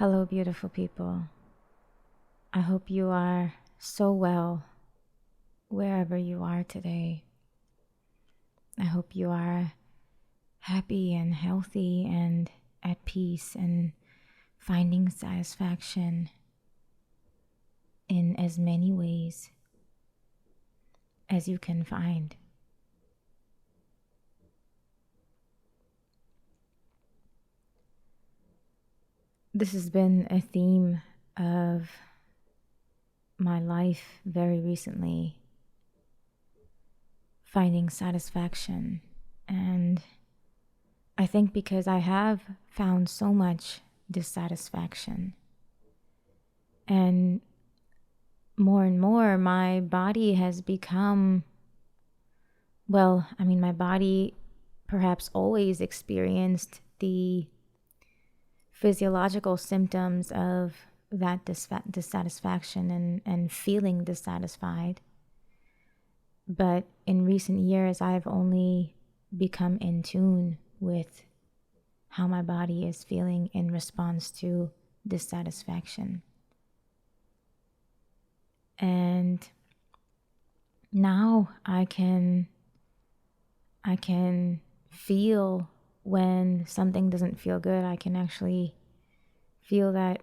Hello, beautiful people. I hope you are so well wherever you are today. I hope you are happy and healthy and at peace and finding satisfaction in as many ways as you can find. This has been a theme of my life very recently, finding satisfaction. And I think because I have found so much dissatisfaction, and more, my body has become, my body perhaps always experienced the physiological symptoms of that dissatisfaction and feeling dissatisfied. But in recent years, I've only become in tune with how my body is feeling in response to dissatisfaction. And now I can feel when something doesn't feel good. I can actually feel that,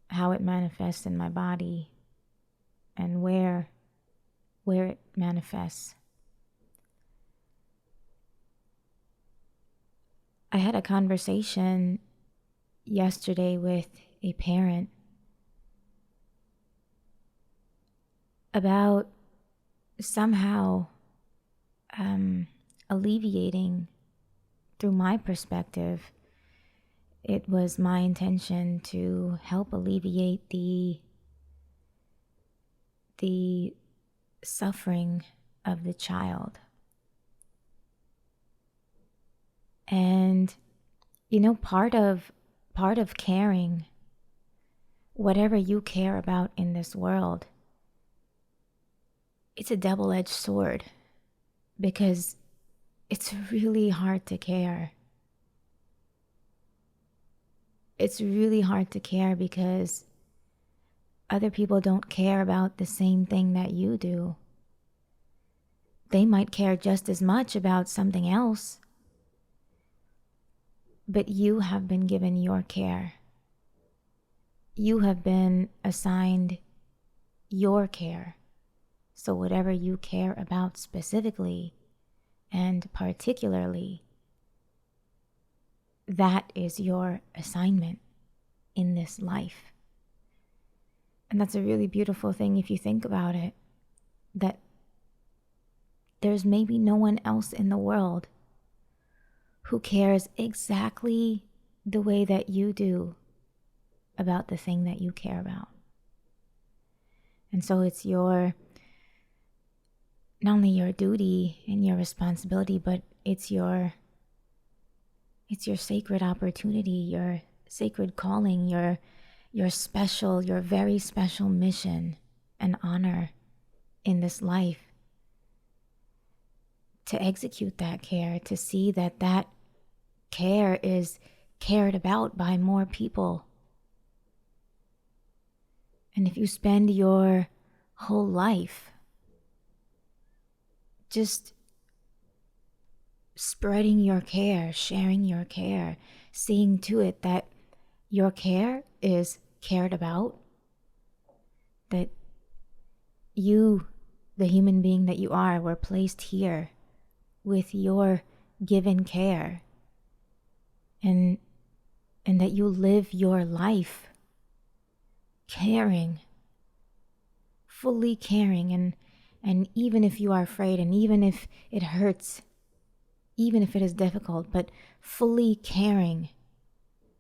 how it manifests in my body and where it manifests. I had a conversation yesterday with a parent about somehow alleviating, through my perspective, it was my intention to help alleviate the suffering of the child. And part of caring, whatever you care about in this world, it's a double-edged sword, because it's really hard to care. It's really hard to care because other people don't care about the same thing that you do. They might care just as much about something else, but you have been given your care. You have been assigned your care. So whatever you care about specifically and particularly, that is your assignment in this life. And that's a really beautiful thing if you think about it, that there's maybe no one else in the world who cares exactly the way that you do about the thing that you care about. And so it's not only your duty and your responsibility, but it's your sacred opportunity, your sacred calling, your very special mission and honor in this life, to execute that care, to see that care is cared about by more people. And if you spend your whole life just spreading your care, sharing your care, seeing to it that your care is cared about, that you, the human being that you are, were placed here with your given care, and that you live your life caring, fully caring, and even if you are afraid, and even if it hurts, even if it is difficult, but fully caring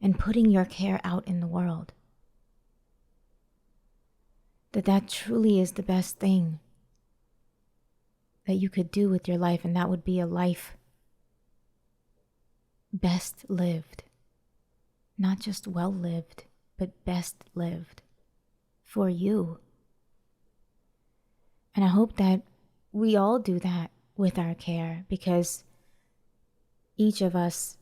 and putting your care out in the world, that truly is the best thing that you could do with your life, and that would be a life best lived. Not just well lived, but best lived for you. And I hope that we all do that with our care, because each of us,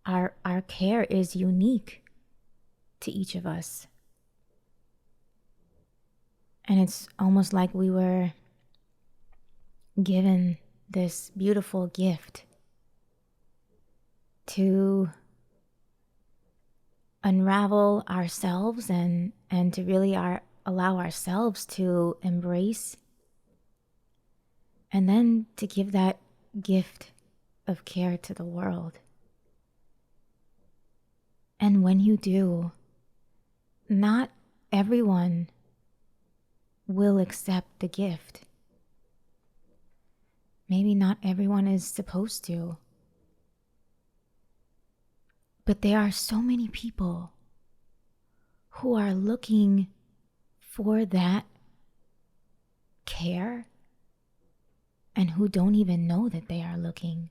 our care is unique. to each of us. And it's almost like we were given this beautiful gift to unravel ourselves and to really allow ourselves to embrace, and then to give that gift of care to the world. And when you do, not everyone will accept the gift. Maybe not everyone is supposed to. But there are so many people who are looking for that care and who don't even know that they are looking.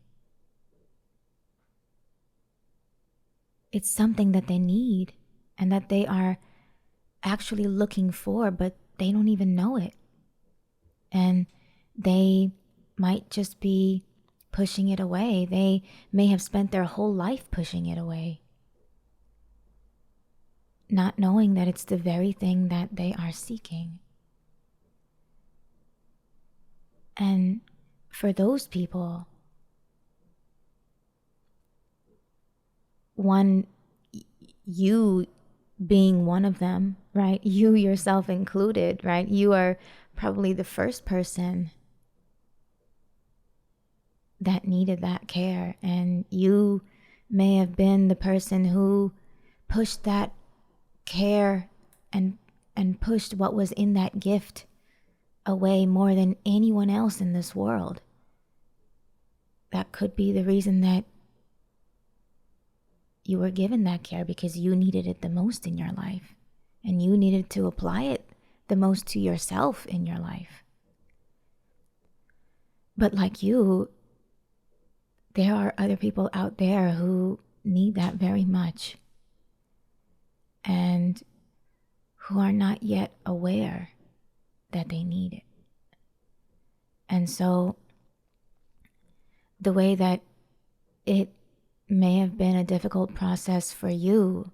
It's something that they need and that they are actually looking for, but they don't even know it. And they might just be pushing it away. They may have spent their whole life pushing it away, not knowing that it's the very thing that they are seeking. And for those people, you being one of them, right? You yourself included, right? You are probably the first person that needed that care, and you may have been the person who pushed that care and pushed what was in that gift away more than anyone else in this world. That could be the reason that you were given that care, because you needed it the most in your life, and you needed to apply it the most to yourself in your life. But like you, there are other people out there who need that very much and who are not yet aware that they need it. And so the way that it may have been a difficult process for you,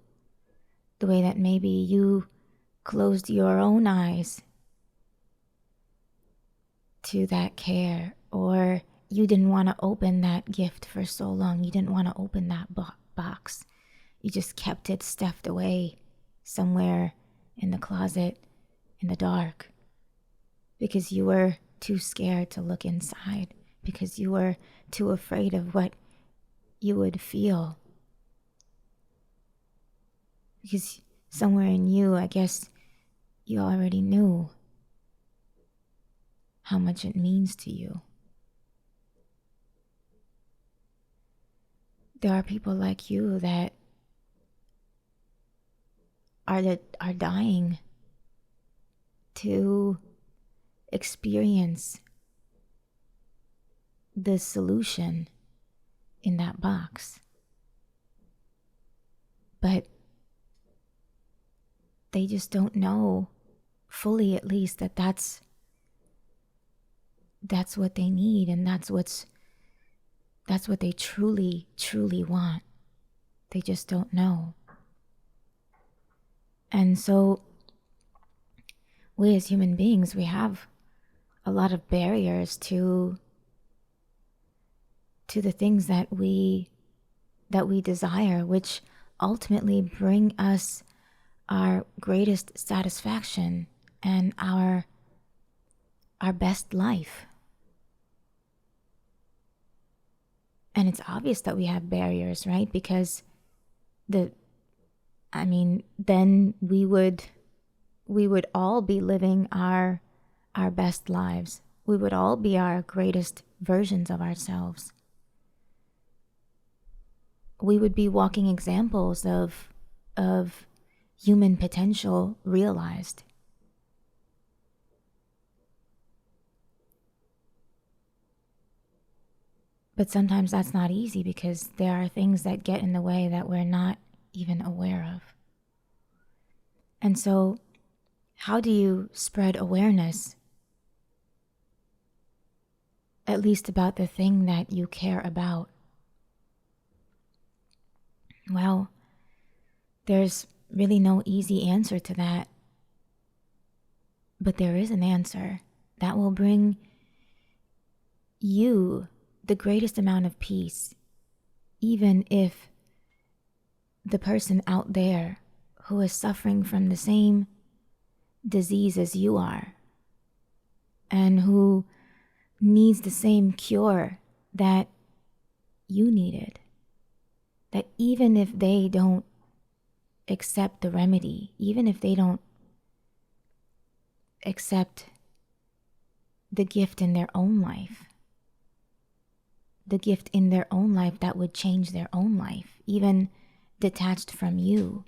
the way that maybe you closed your own eyes to that care, or you didn't want to open that gift for so long. You didn't want to open that box. You just kept it stuffed away somewhere in the closet in the dark because you were too scared to look inside, because you were too afraid of what you would feel. Because somewhere in you, I guess, you already knew how much it means to you. There are people like you that are dying to experience the solution in that box. But they just don't know fully, at least, that that's what they need, and that's what they truly, truly want. They just don't know. And so we as human beings, we have a lot of barriers to the things that we desire, which ultimately bring us our greatest satisfaction and our best life. And it's obvious that we have barriers, right? Because then we would all be living our best lives. We would all be our greatest versions of ourselves. We would be walking examples of human potential realized. But sometimes that's not easy, because there are things that get in the way that we're not even aware of. And so, how do you spread awareness, at least about the thing that you care about? Well, there's really no easy answer to that. But there is an answer that will bring you the greatest amount of peace, even if the person out there who is suffering from the same disease as you are and who needs the same cure that you needed, that even if they don't accept the remedy, even if they don't accept the gift in their own life, the gift in their own life that would change their own life, even detached from you,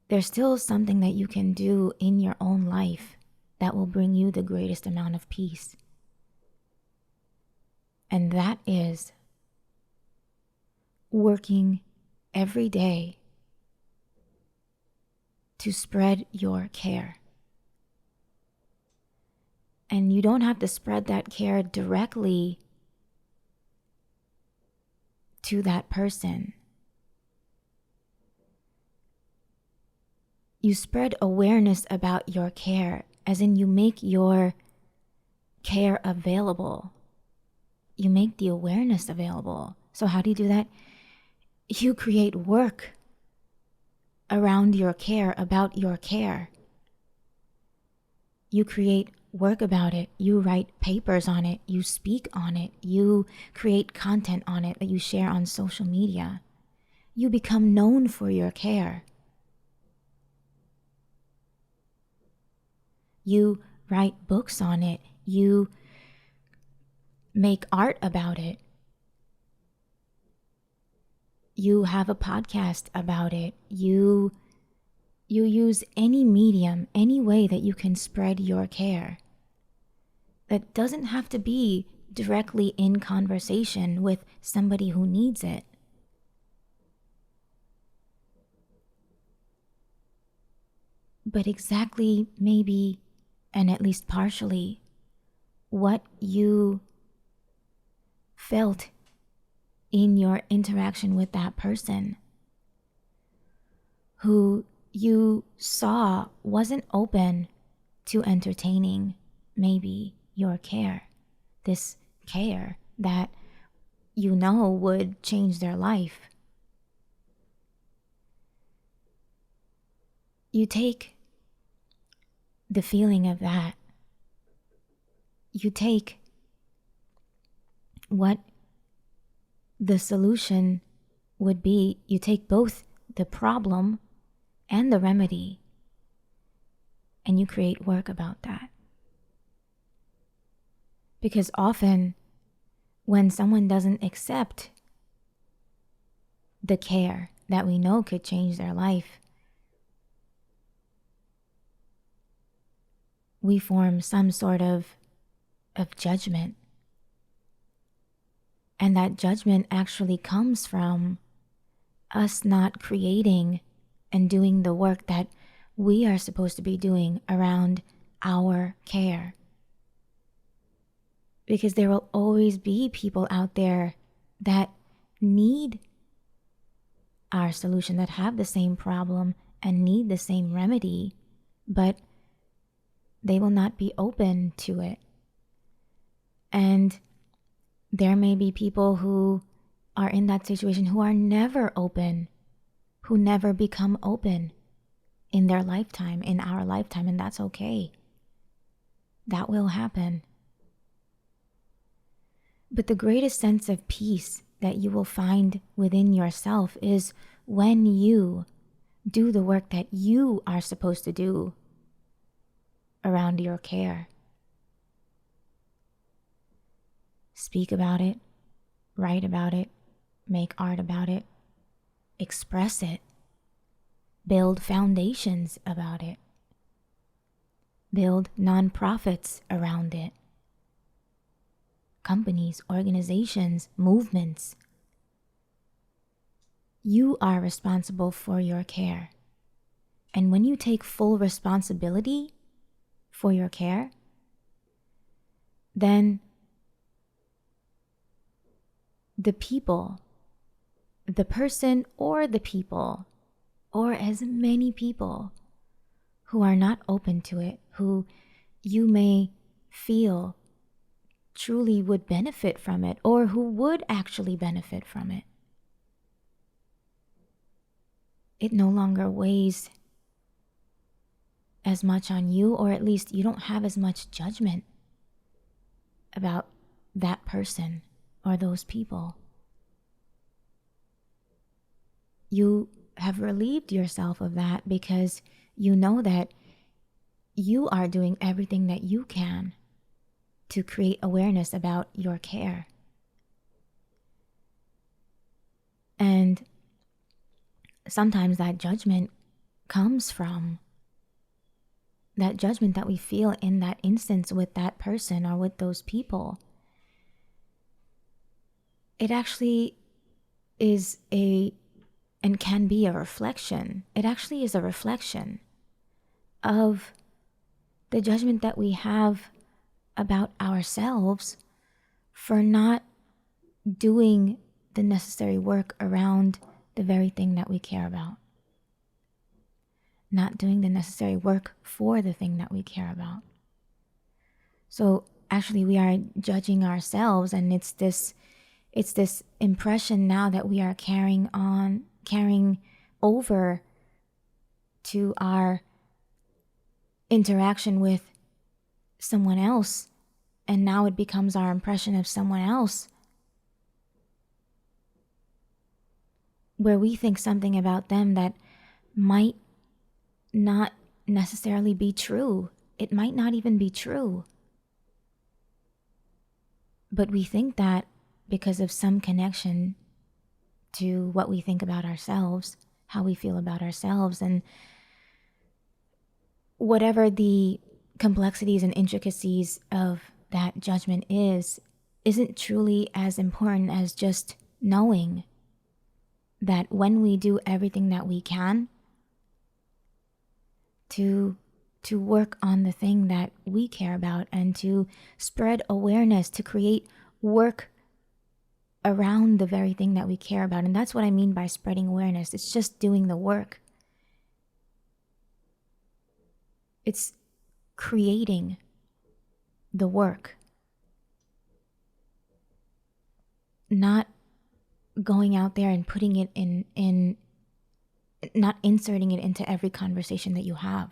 there's still something that you can do in your own life that will bring you the greatest amount of peace. And that is working every day to spread your care. And you don't have to spread that care directly to that person. You spread awareness about your care, as in you make your care available. You make the awareness available. So how do you do that? You create work around your care, about your care. You create work about it. You write papers on it. You speak on it. You create content on it that you share on social media. You become known for your care. You write books on it. You make art about it. You have a podcast about it. You use any medium, any way that you can spread your care. That doesn't have to be directly in conversation with somebody who needs it. But exactly, maybe, and at least partially, what you felt in your interaction with that person who you saw wasn't open to entertaining maybe your care, this care that you know would change their life. You take the feeling of that, you take what the solution would be, you take both the problem and the remedy, and you create work about that. Because often, when someone doesn't accept the care that we know could change their life, we form some sort of judgment. And that judgment actually comes from us not creating and doing the work that we are supposed to be doing around our care. Because there will always be people out there that need our solution, that have the same problem and need the same remedy, but they will not be open to it. And there may be people who are in that situation who are never open, who never become open in their lifetime, in our lifetime, and that's okay. That will happen. But the greatest sense of peace that you will find within yourself is when you do the work that you are supposed to do around your care. Speak about it, write about it, make art about it, express it, build foundations about it, build nonprofits around it, companies, organizations, movements. You are responsible for your care. And when you take full responsibility for your care, then the people the person or the people, or as many people who are not open to it, who you may feel truly would benefit from it, or who would actually benefit from it. It no longer weighs as much on you, or at least you don't have as much judgment about that person or those people. You have relieved yourself of that because you know that you are doing everything that you can to create awareness about your care. And sometimes that judgment comes from that judgment that we feel in that instance with that person or with those people. It actually is and can be a reflection. It actually is a reflection of the judgment that we have about ourselves for not doing the necessary work around the very thing that we care about. Not doing the necessary work for the thing that we care about. So actually we are judging ourselves, and it's this impression now that we are carrying over to our interaction with someone else, and now it becomes our impression of someone else, where we think something about them that might not necessarily be true. It might not even be true. But we think that because of some connection to what we think about ourselves, how we feel about ourselves, and whatever the complexities and intricacies of that judgment isn't truly as important as just knowing that when we do everything that we can to work on the thing that we care about and to spread awareness, to create work around the very thing that we care about. And that's what I mean by spreading awareness. It's just doing the work. It's creating the work. Not going out there and putting it in not inserting it into every conversation that you have.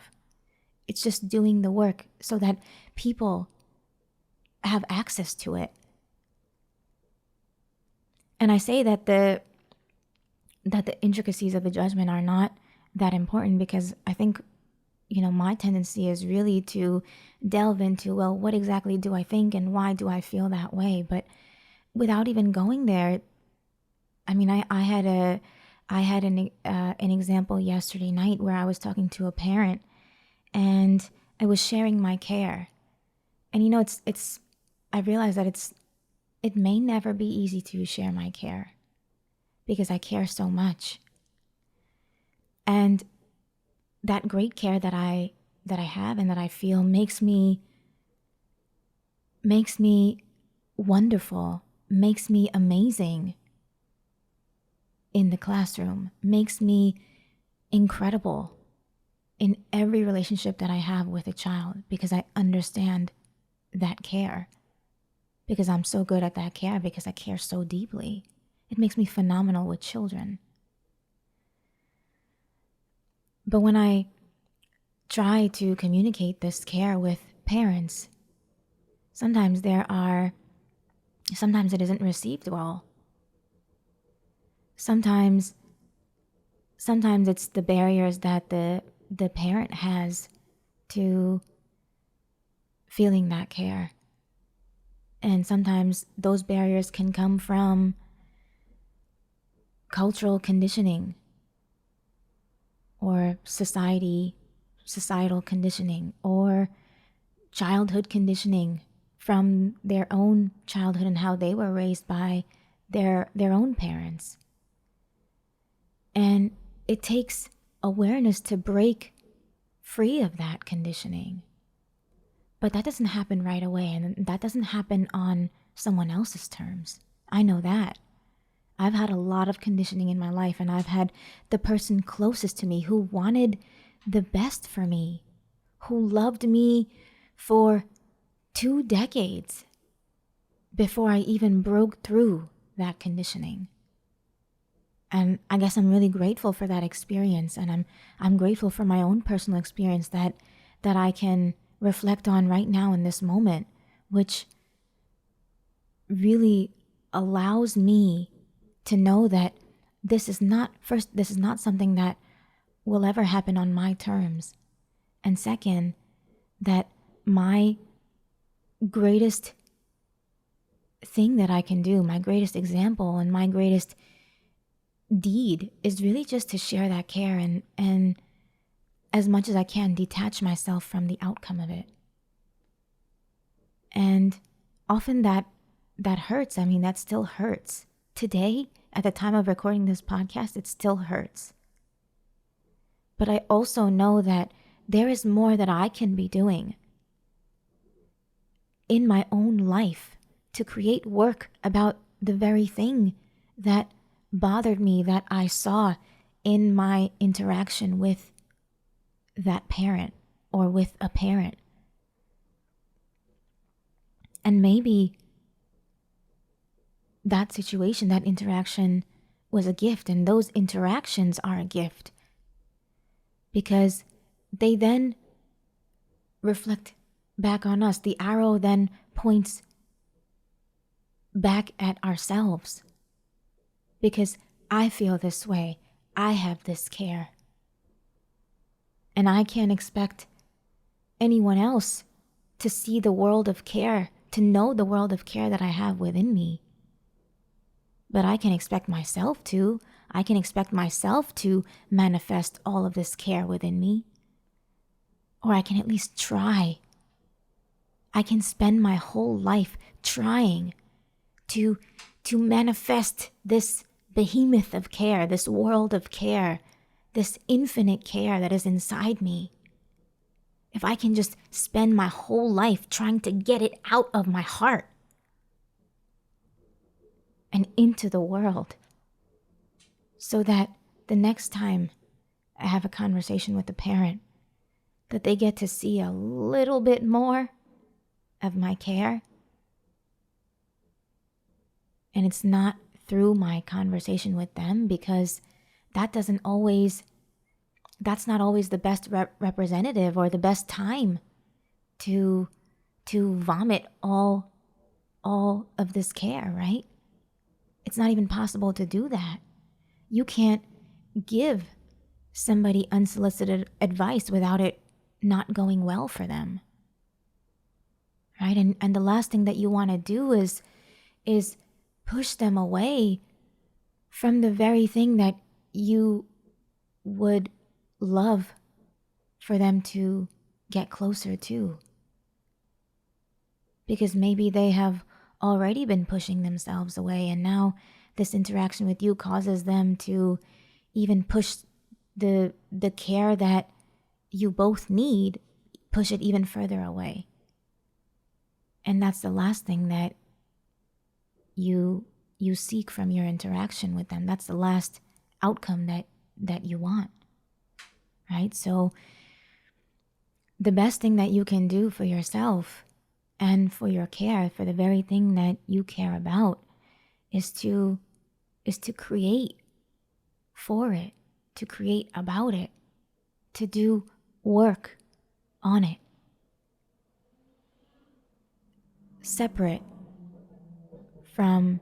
It's just doing the work so that people have access to it. And I say that the intricacies of the judgment are not that important because I think, my tendency is really to delve into, well, what exactly do I think and why do I feel that way? But without even going there, I mean, I had an example yesterday night where I was talking to a parent and I was sharing my care. And I realized that it may never be easy to share my care because I care so much. And that great care that I have and that I feel makes me wonderful, makes me amazing in the classroom, makes me incredible in every relationship that I have with a child because I understand that care, because I'm so good at that care, because I care so deeply. It makes me phenomenal with children. But when I try to communicate this care with parents, sometimes it isn't received well. Sometimes it's the barriers that the parent has to feeling that care. And sometimes those barriers can come from cultural conditioning or societal conditioning or childhood conditioning from their own childhood and how they were raised by their own parents. And it takes awareness to break free of that conditioning. But that doesn't happen right away, and that doesn't happen on someone else's terms. I know that. I've had a lot of conditioning in my life, and I've had the person closest to me who wanted the best for me, who loved me for 2 decades before I even broke through that conditioning. And I guess I'm really grateful for that experience, and I'm grateful for my own personal experience that I can reflect on right now in this moment, which really allows me to know that this is not something that will ever happen on my terms. And second, that my greatest thing that I can do, my greatest example and my greatest deed is really just to share that care and as much as I can detach myself from the outcome of it. And often that hurts. I mean, that still hurts. Today, at the time of recording this podcast, it still hurts. But I also know that there is more that I can be doing in my own life to create work about the very thing that bothered me, that I saw in my interaction with that parent or with a parent. And maybe that situation, that interaction was a gift, and those interactions are a gift because they then reflect back on us. The arrow then points back at ourselves because I feel this way. I have this care. And I can't expect anyone else to see the world of care, to know the world of care that I have within me. But I can expect myself to. I can expect myself to manifest all of this care within me. Or I can at least try. I can spend my whole life trying to manifest this behemoth of care, this world of care, this infinite care that is inside me. If I can just spend my whole life trying to get it out of my heart and into the world, so that the next time I have a conversation with a parent, that they get to see a little bit more of my care. And it's not through my conversation with them, because that's not always the best representative or the best time to vomit all of this care, right? It's not even possible to do that. You can't give somebody unsolicited advice without it not going well for them, right? And the last thing that you want to do is push them away from the very thing that you would love for them to get closer to. Because maybe they have already been pushing themselves away, and now this interaction with you causes them to even push the care that you both need, push it even further away. And that's the last thing that you seek from your interaction with them. That's the last outcome that you want, right? So the best thing that you can do for yourself and for your care, for the very thing that you care about, is to create for it, to create about it, to do work on it. Separate from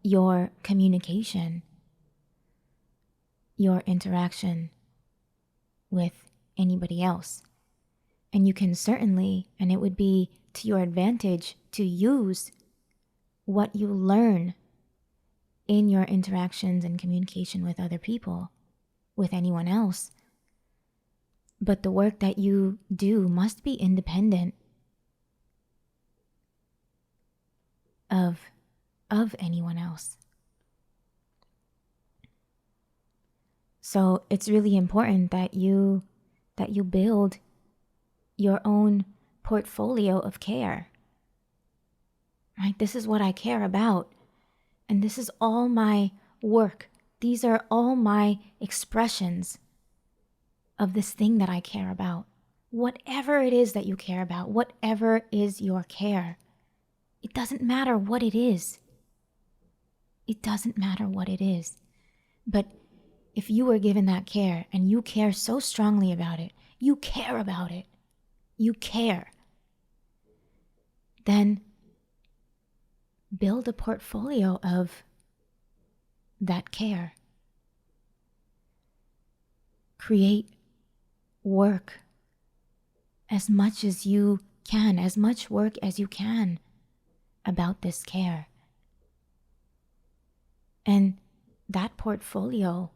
your communication, your interaction with anybody else. And you can certainly, and it would be to your advantage, to use what you learn in your interactions and communication with other people, with anyone else. But the work that you do must be independent of anyone else. So it's really important that you build your own portfolio of care, right? This is what I care about. And this is all my work. These are all my expressions of this thing that I care about. Whatever it is that you care about, whatever is your care, it doesn't matter what it is. It doesn't matter what it is. But if you were given that care and you care so strongly about it, you care about it, you care, then build a portfolio of that care. Create work as much as you can, as much work as you can about this care. And that portfolio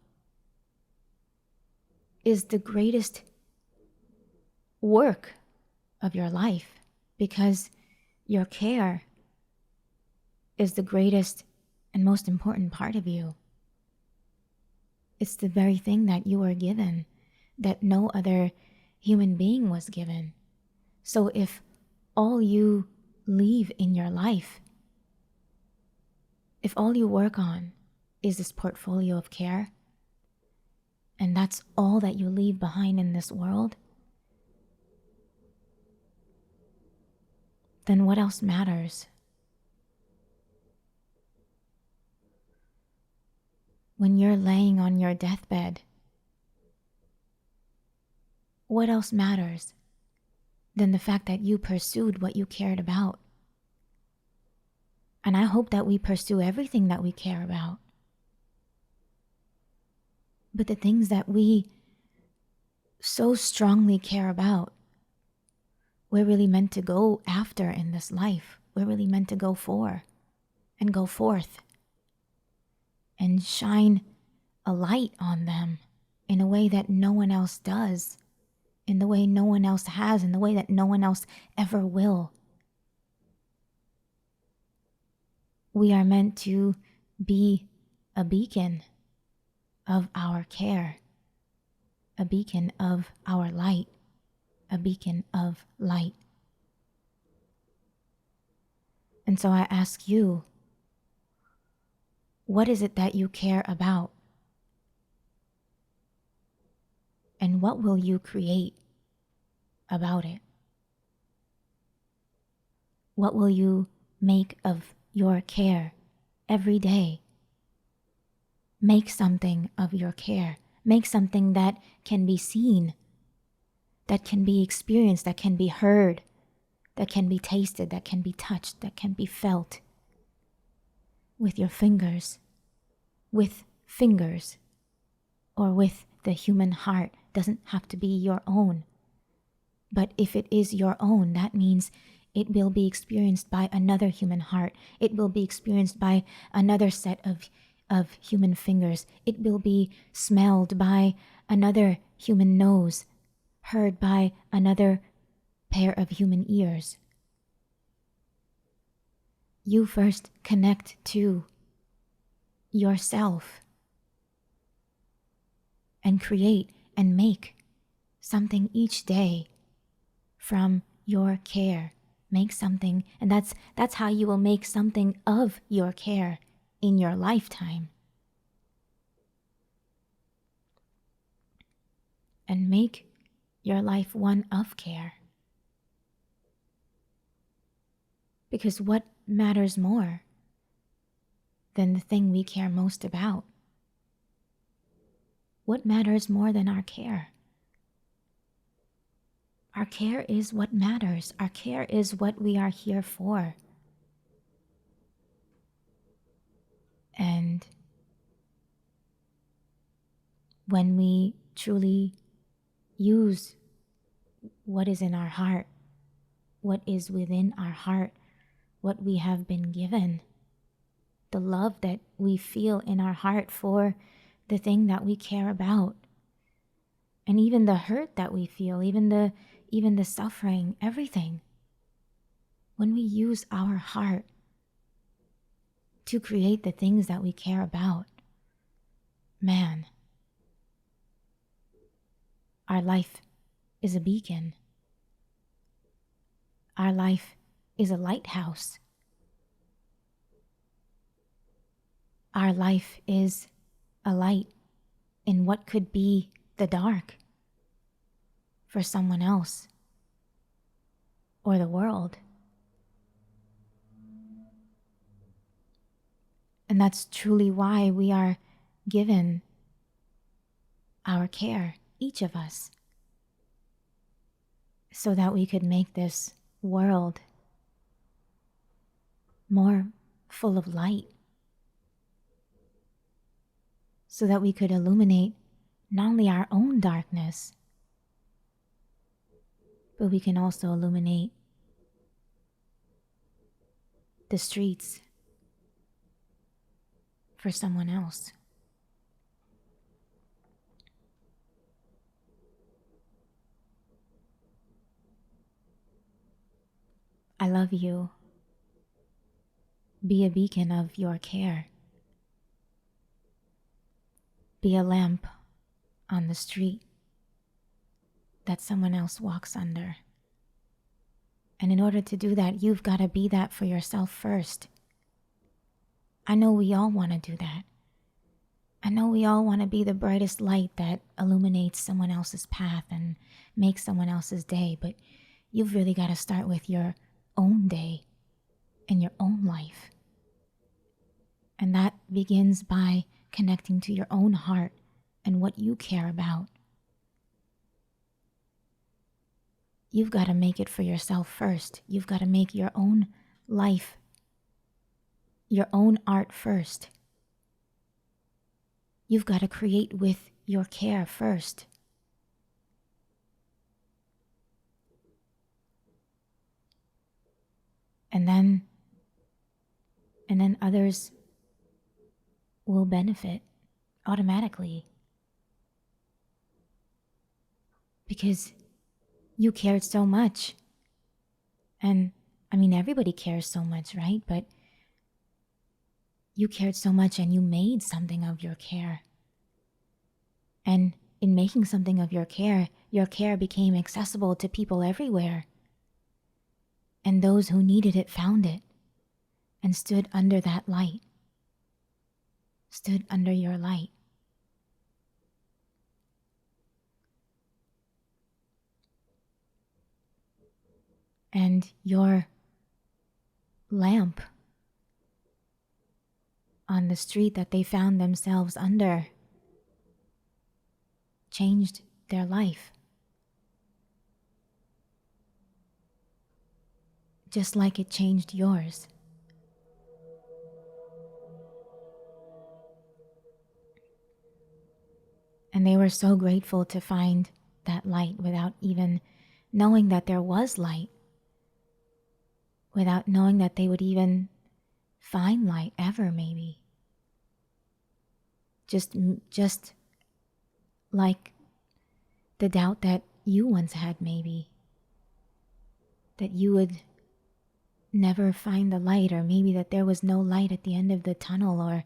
is the greatest work of your life, because your care is the greatest and most important part of you. It's the very thing that you were given, that no other human being was given. So if all you leave in your life, if all you work on is this portfolio of care, and that's all that you leave behind in this world, then what else matters? When you're laying on your deathbed, what else matters than the fact that you pursued what you cared about? And I hope that we pursue everything that we care about. But the things that we so strongly care about, we're really meant to go after in this life. We're really meant to go for and go forth and shine a light on them in a way that no one else does, in the way no one else has, in the way that no one else ever will. We are meant to be a beacon of our care, a beacon of our light, a beacon of light. And so I ask you, what is it that you care about? And what will you create about it? What will you make of your care every day? Make something of your care. Make something that can be seen, that can be experienced, that can be heard, that can be tasted, that can be touched, that can be felt. With your fingers, or with the human heart. Doesn't have to be your own. But if it is your own, that means it will be experienced by another human heart. It will be experienced by another set of human fingers. It will be smelled by another human nose, heard by another pair of human ears. You first connect to yourself and create and make something each day from your care. Make something, and that's how you will make something of your care in your lifetime. And make your life one of care. Because what matters more than the thing we care most about? What matters more than our care? Our care is what matters. Our care is what we are here for. And when we truly use what is in our heart, what is within our heart, what we have been given, the love that we feel in our heart for the thing that we care about, and even the hurt that we feel, even the suffering, everything. When we use our heart to create the things that we care about, man, our life is a beacon. Our life is a lighthouse. our life is a light in what could be the dark for someone else or the world. And that's truly why we are given our care, each of us, so that we could make this world more full of light, so that we could illuminate not only our own darkness, but we can also illuminate the streets for someone else. I love you. Be a beacon of your care. Be a lamp on the street that someone else walks under. And in order to do that, you've got to be that for yourself first. I know we all want to do that. I know we all want to be the brightest light that illuminates someone else's path and makes someone else's day, but you've really got to start with your own day and your own life. And that begins by connecting to your own heart and what you care about. You've got to make it for yourself first. You've got to make your own life, your own art first. You've got to create with your care first. And then others will benefit automatically. Because you cared so much. And I mean, everybody cares so much, right? But you cared so much and you made something of your care. And in making something of your care became accessible to people everywhere. And those who needed it found it and stood under that light, stood under your light. And your lamp on the street that they found themselves under changed their life. Just like it changed yours. And they were so grateful to find that light without even knowing that there was light, without knowing that they would even find light ever, maybe. Just like the doubt that you once had, maybe. That you would never find the light, or maybe that there was no light at the end of the tunnel, or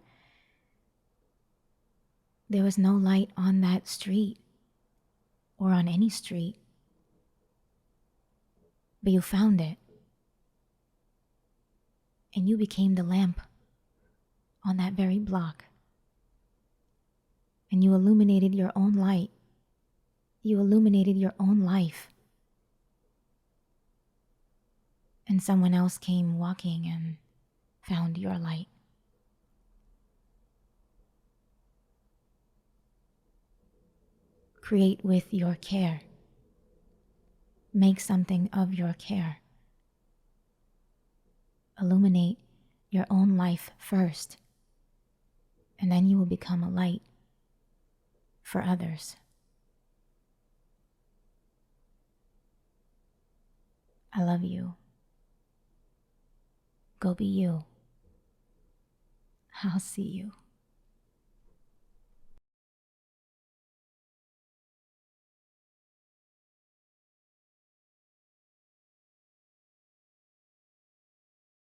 there was no light on that street, or on any street. But you found it. And you became the lamp on that very block. And you illuminated your own light. You illuminated your own life. And someone else came walking and found your light. Create with your care. Make something of your care. Illuminate your own life first, and then you will become a light for others. I love you. Go be you. I'll see you.